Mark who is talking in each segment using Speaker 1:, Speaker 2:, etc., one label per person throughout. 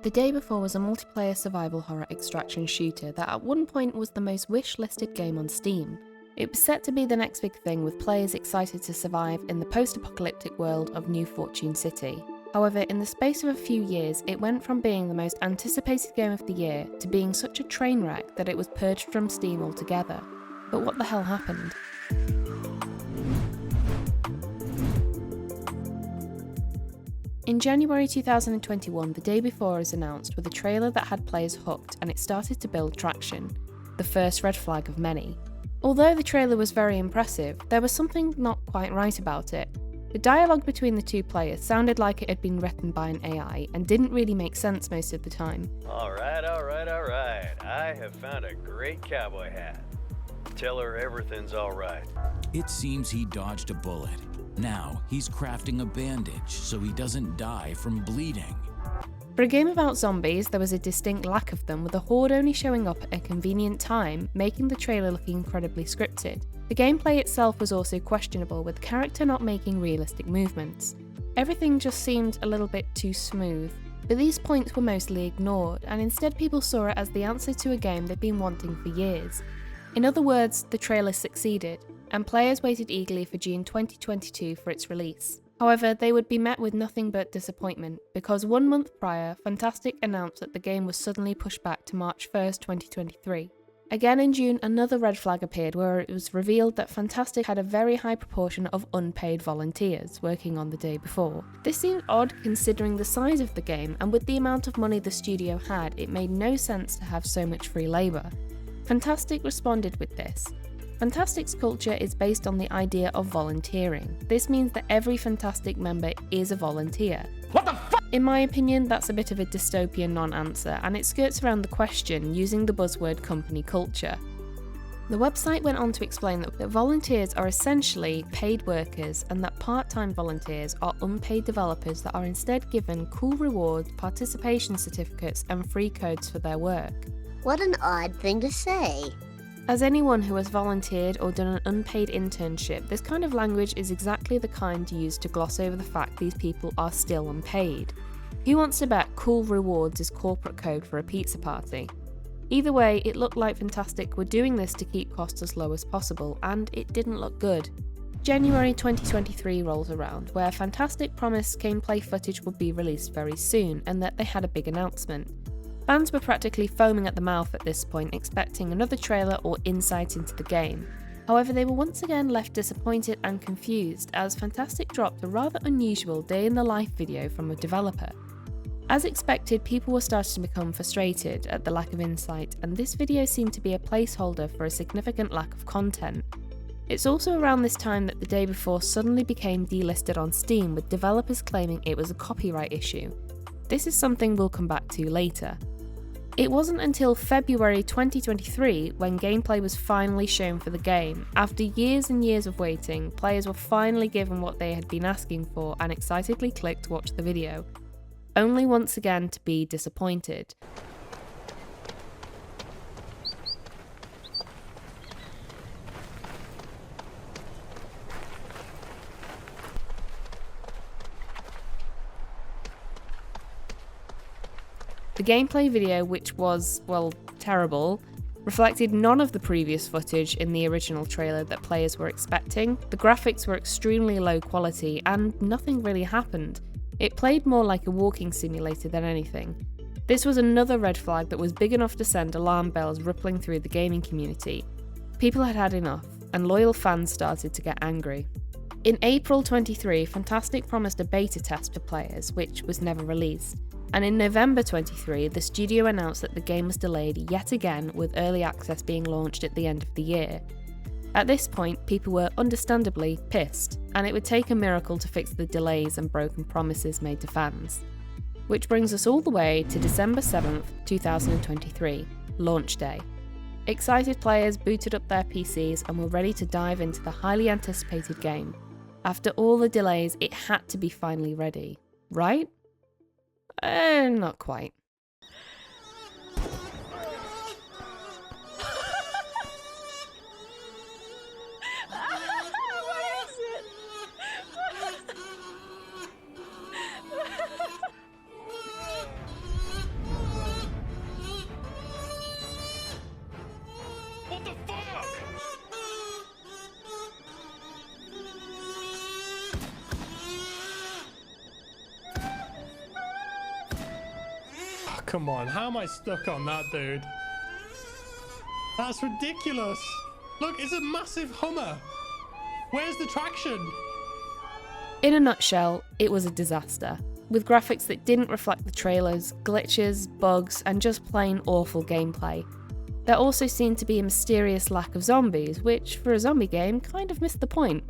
Speaker 1: The Day Before was a multiplayer survival horror extraction shooter that at one point was the most wish-listed game on Steam. It was set to be the next big thing, with players excited to survive in the post-apocalyptic world of New Fortune City. However, in the space of a few years, it went from being the most anticipated game of the year to being such a train wreck that it was purged from Steam altogether. But what the hell happened? In January 2021, The Day Before was announced with a trailer that had players hooked, and it started to build traction. The first red flag of many. Although the trailer was very impressive, there was something not quite right about it. The dialogue between the two players sounded like it had been written by an AI and didn't really make sense most of the time.
Speaker 2: Alright. I have found a great cowboy hat. Tell her everything's alright.
Speaker 3: It seems he dodged a bullet. Now he's crafting a bandage so he doesn't die from bleeding.
Speaker 1: For a game about zombies, there was a distinct lack of them, with the horde only showing up at a convenient time, making the trailer look incredibly scripted. The gameplay itself was also questionable, with the character not making realistic movements. Everything just seemed a little bit too smooth, but these points were mostly ignored, and instead people saw it as the answer to a game they'd been wanting for years. In other words, the trailer succeeded, and players waited eagerly for June 2022 for its release. However, they would be met with nothing but disappointment, because 1 month prior, Fntastic announced that the game was suddenly pushed back to March 1st, 2023. Again in June, another red flag appeared where it was revealed that Fntastic had a very high proportion of unpaid volunteers working on The Day Before. This seemed odd considering the size of the game, and with the amount of money the studio had, it made no sense to have so much free labour. Fntastic responded with this. Fntastic's culture is based on the idea of volunteering. This means that every Fntastic member is a volunteer.
Speaker 3: What the fuck?
Speaker 1: In my opinion, that's a bit of a dystopian non-answer, and it skirts around the question using the buzzword company culture. The website went on to explain that volunteers are essentially paid workers, and that part-time volunteers are unpaid developers that are instead given cool rewards, participation certificates, and free codes for their work.
Speaker 4: What an odd thing to say.
Speaker 1: As anyone who has volunteered or done an unpaid internship, this kind of language is exactly the kind used to gloss over the fact these people are still unpaid. Who wants to bet cool rewards is corporate code for a pizza party? Either way, it looked like Fntastic were doing this to keep costs as low as possible, and it didn't look good. January 2023 rolls around, where Fntastic promised gameplay footage would be released very soon, and that they had a big announcement. Fans were practically foaming at the mouth at this point, expecting another trailer or insight into the game. However, they were once again left disappointed and confused, as Fntastic dropped a rather unusual day-in-the-life video from a developer. As expected, people were starting to become frustrated at the lack of insight, and this video seemed to be a placeholder for a significant lack of content. It's also around this time that The Day Before suddenly became delisted on Steam, with developers claiming it was a copyright issue. This is something we'll come back to later. It wasn't until February 2023 when gameplay was finally shown for the game. After years and years of waiting, players were finally given what they had been asking for and excitedly clicked watch the video, only once again to be disappointed. The gameplay video, which was, well, terrible, reflected none of the previous footage in the original trailer that players were expecting. The graphics were extremely low quality, and nothing really happened. It played more like a walking simulator than anything. This was another red flag that was big enough to send alarm bells rippling through the gaming community. People had had enough, and loyal fans started to get angry. In April 23, Fntastic promised a beta test for players, which was never released. And in November 23, the studio announced that the game was delayed yet again, with early access being launched at the end of the year. At this point, people were understandably pissed, and it would take a miracle to fix the delays and broken promises made to fans. Which brings us all the way to December 7th, 2023, launch day. Excited players booted up their PCs and were ready to dive into the highly anticipated game. After all the delays, it had to be finally ready, right? Not quite.
Speaker 5: come on. How am I stuck on that, dude? That's ridiculous. Look, it's a massive Hummer. Where's the traction?
Speaker 1: In a nutshell, it was a disaster, with graphics that didn't reflect the trailers, glitches, bugs, and just plain awful gameplay. There also seemed to be a mysterious lack of zombies, which, for a zombie game, kind of missed the point.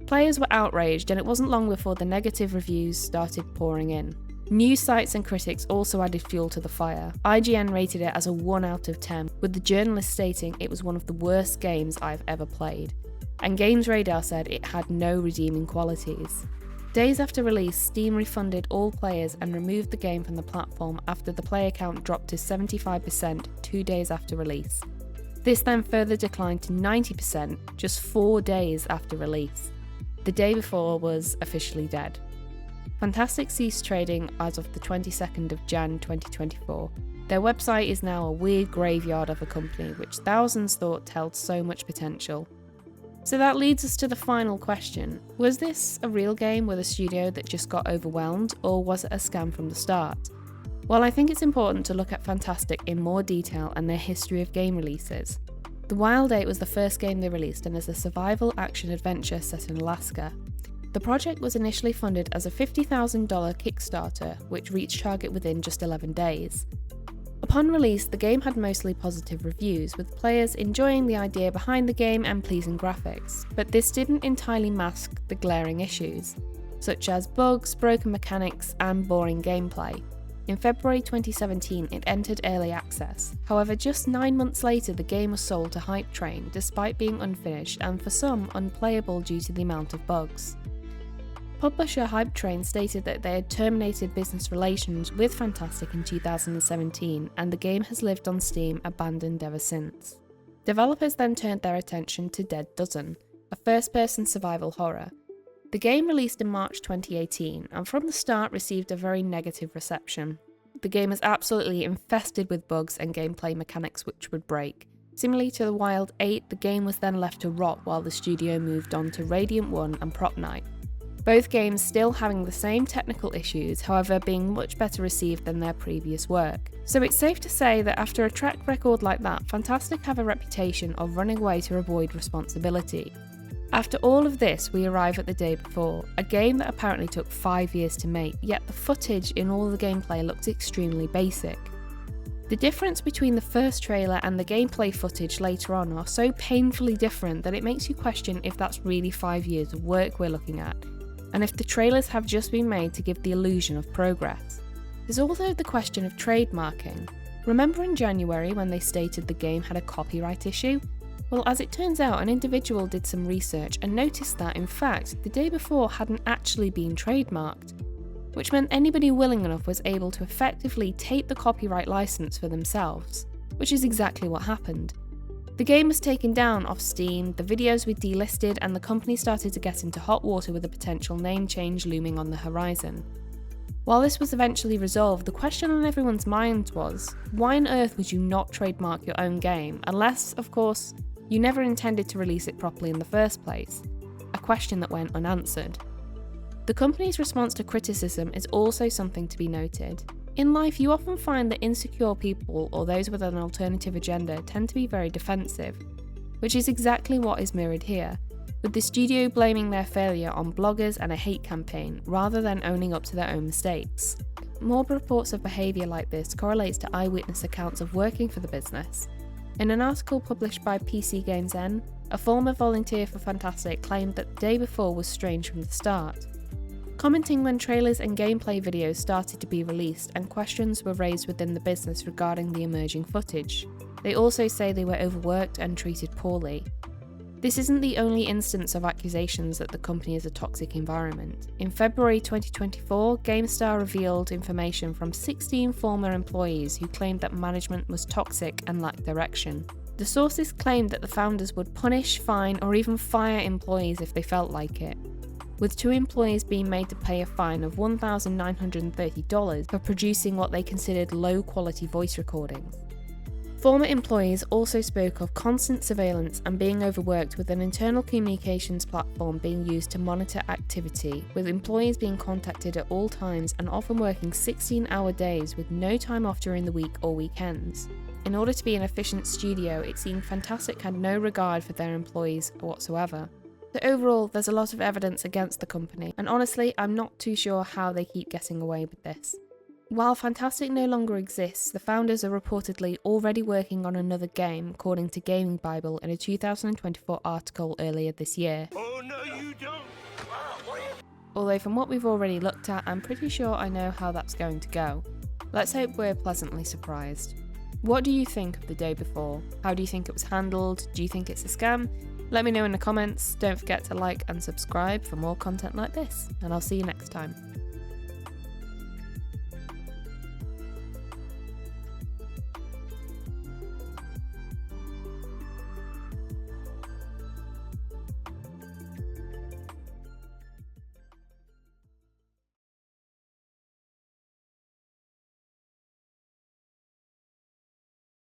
Speaker 1: Players were outraged, and it wasn't long before the negative reviews started pouring in. News sites and critics also added fuel to the fire. IGN rated it as a 1 out of 10, with the journalist stating it was one of the worst games I've ever played. And Games Radar said it had no redeeming qualities. Days after release, Steam refunded all players and removed the game from the platform after the player count dropped to 75% 2 days after release. This then further declined to 90% just 4 days after release. The day before was officially dead. Fntastic ceased trading as of the 22nd of Jan 2024. Their website is now a weird graveyard of a company which thousands thought held so much potential. So that leads us to the final question. Was this a real game with a studio that just got overwhelmed, or was it a scam from the start? Well, I think it's important to look at Fntastic in more detail and their history of game releases. The Wild 8 was the first game they released and is a survival action adventure set in Alaska. The project was initially funded as a $50,000 Kickstarter, which reached target within just 11 days. Upon release, the game had mostly positive reviews, with players enjoying the idea behind the game and pleasing graphics, but this didn't entirely mask the glaring issues, such as bugs, broken mechanics, and boring gameplay. In February 2017, it entered early access. However, just 9 months later, the game was sold to Hype Train, despite being unfinished and for some unplayable due to the amount of bugs. Publisher Hype Train stated that they had terminated business relations with Fntastic in 2017, and the game has lived on Steam abandoned ever since. Developers then turned their attention to Dead Dozen, a first-person survival horror. The game released in March 2018, and from the start received a very negative reception. The game is absolutely infested with bugs and gameplay mechanics which would break. Similarly to the Wild 8, the game was then left to rot while the studio moved on to Radiant 1 and Prop Night. Both games still having the same technical issues, however being much better received than their previous work. So it's safe to say that after a track record like that, Fntastic have a reputation of running away to avoid responsibility. After all of this, we arrive at the day before, a game that apparently took 5 years to make, yet the footage in all the gameplay looked extremely basic. The difference between the first trailer and the gameplay footage later on are so painfully different that it makes you question if that's really 5 years of work we're looking at, and if the trailers have just been made to give the illusion of progress. There's also the question of trademarking. Remember in January when they stated the game had a copyright issue? Well, as it turns out, an individual did some research and noticed that, in fact, the day before hadn't actually been trademarked, which meant anybody willing enough was able to effectively take the copyright license for themselves, which is exactly what happened. The game was taken down off Steam, the videos were delisted, and the company started to get into hot water with a potential name change looming on the horizon. While this was eventually resolved, the question on everyone's minds was, why on earth would you not trademark your own game, unless, of course, you never intended to release it properly in the first place? A question that went unanswered. The company's response to criticism is also something to be noted. In life, you often find that insecure people or those with an alternative agenda tend to be very defensive, which is exactly what is mirrored here, with the studio blaming their failure on bloggers and a hate campaign rather than owning up to their own mistakes. More reports of behaviour like this correlates to eyewitness accounts of working for the business. In an article published by PC Games N, a former volunteer for Fntastic claimed that the day before was strange from the start. Commenting when trailers and gameplay videos started to be released and questions were raised within the business regarding the emerging footage. They also say they were overworked and treated poorly. This isn't the only instance of accusations that the company is a toxic environment. In February 2024, GameStar revealed information from 16 former employees who claimed that management was toxic and lacked direction. The sources claimed that the founders would punish, fine, or even fire employees if they felt like it, with 2 employees being made to pay a fine of $1,930 for producing what they considered low-quality voice recordings. Former employees also spoke of constant surveillance and being overworked, with an internal communications platform being used to monitor activity, with employees being contacted at all times and often working 16-hour days with no time off during the week or weekends. In order to be an efficient studio, it seemed Fntastic had no regard for their employees whatsoever. So overall, there's a lot of evidence against the company, and honestly, I'm not too sure how they keep getting away with this. While Fntastic no longer exists, the founders are reportedly already working on another game, according to Gaming Bible in a 2024 article earlier this year.
Speaker 6: Oh, no, you don't.
Speaker 1: Although from what we've already looked at, I'm pretty sure I know how that's going to go. Let's hope we're pleasantly surprised. What do you think of the day before? How do you think it was handled? Do you think it's a scam? Let me know in the comments. Don't forget to like and subscribe for more content like this, and I'll see you next time.